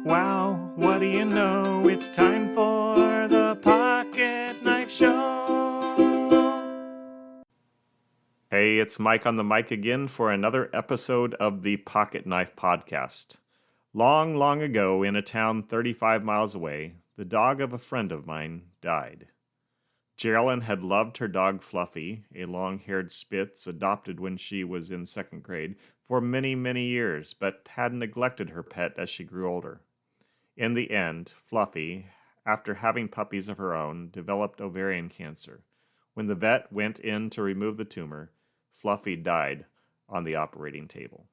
Wow, what do you know? It's time for the Pocket Knife Show. Hey, it's Mike on the mic again for another episode of the Pocket Knife Podcast. Long, long ago, in a town 35 miles away, the dog of a friend of mine died. Geraldine had loved her dog Fluffy, a long-haired Spitz adopted when she was in second grade, for many, many years, but had neglected her pet as she grew older. In the end, Fluffy, after having puppies of her own, developed ovarian cancer. When the vet went in to remove the tumor, Fluffy died on the operating table.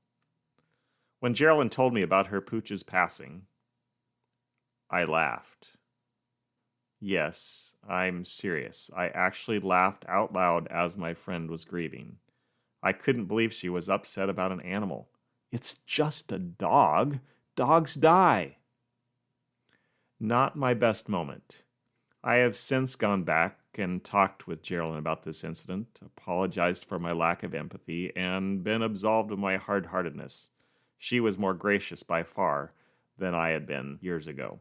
When Geraldine told me about her pooch's passing, I laughed. Yes, I'm serious. I actually laughed out loud as my friend was grieving. I couldn't believe she was upset about an animal. It's just a dog. Dogs die. Not my best moment. I have since gone back and talked with Geraldine about this incident, apologized for my lack of empathy, and been absolved of my hard-heartedness. She was more gracious by far than I had been years ago.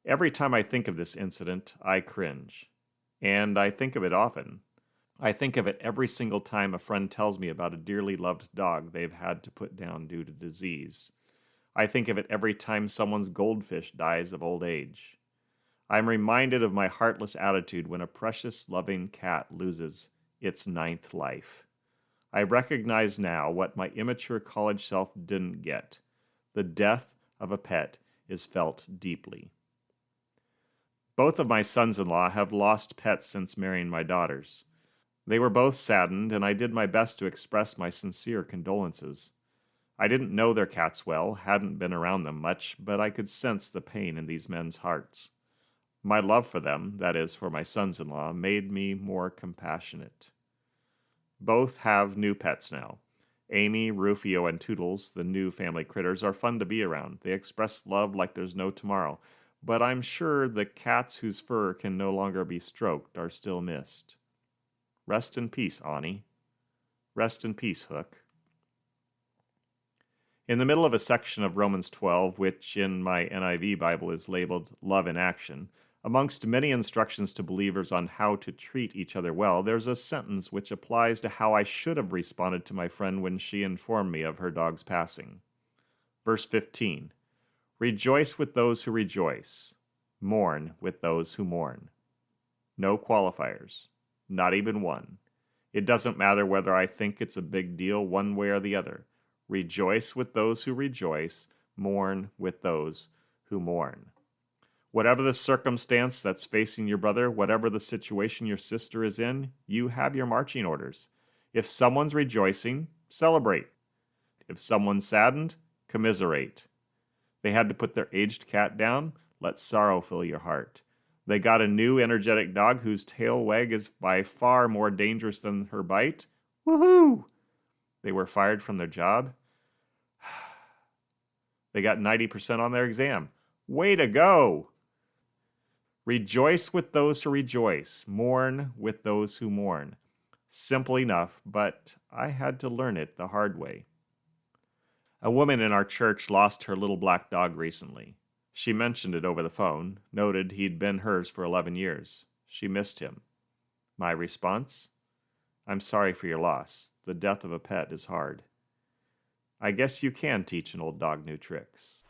Every time I think of this incident, I cringe. And I think of it often. I think of it every single time a friend tells me about a dearly loved dog they've had to put down due to disease. I think of it every time someone's goldfish dies of old age. I'm reminded of my heartless attitude when a precious, loving cat loses its 9th life. I recognize now what my immature college self didn't get. The death of a pet is felt deeply. Both of my sons-in-law have lost pets since marrying my daughters. They were both saddened, and I did my best to express my sincere condolences. I didn't know their cats well, hadn't been around them much, but I could sense the pain in these men's hearts. My love for them, that is, for my sons-in-law, made me more compassionate. Both have new pets now. Amy, Rufio, and Toodles, the new family critters, are fun to be around. They express love like there's no tomorrow. But I'm sure the cats whose fur can no longer be stroked are still missed. Rest in peace, Ani. Rest in peace, Hook. In the middle of a section of Romans 12, which in my NIV Bible is labeled Love in Action, amongst many instructions to believers on how to treat each other well, there's a sentence which applies to how I should have responded to my friend when she informed me of her dog's passing. Verse 15, Rejoice with those who rejoice, mourn with those who mourn. No qualifiers, not even one. It doesn't matter whether I think it's a big deal one way or the other. Rejoice with those who rejoice, mourn with those who mourn. Whatever the circumstance that's facing your brother, whatever the situation your sister is in, you have your marching orders. If someone's rejoicing, celebrate. If someone's saddened, commiserate. They had to put their aged cat down, let sorrow fill your heart. They got a new energetic dog whose tail wag is by far more dangerous than her bite. Woohoo! They were fired from their job. They got 90% on their exam. Way to go! Rejoice with those who rejoice. Mourn with those who mourn. Simple enough, but I had to learn it the hard way. A woman in our church lost her little black dog recently. She mentioned it over the phone, noted he'd been hers for 11 years. She missed him. My response? I'm sorry for your loss. The death of a pet is hard. I guess you can teach an old dog new tricks.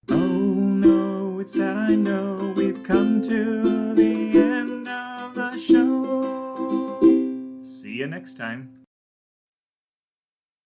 Oh no, it's sad I know we've come to the end of the show. See you next time.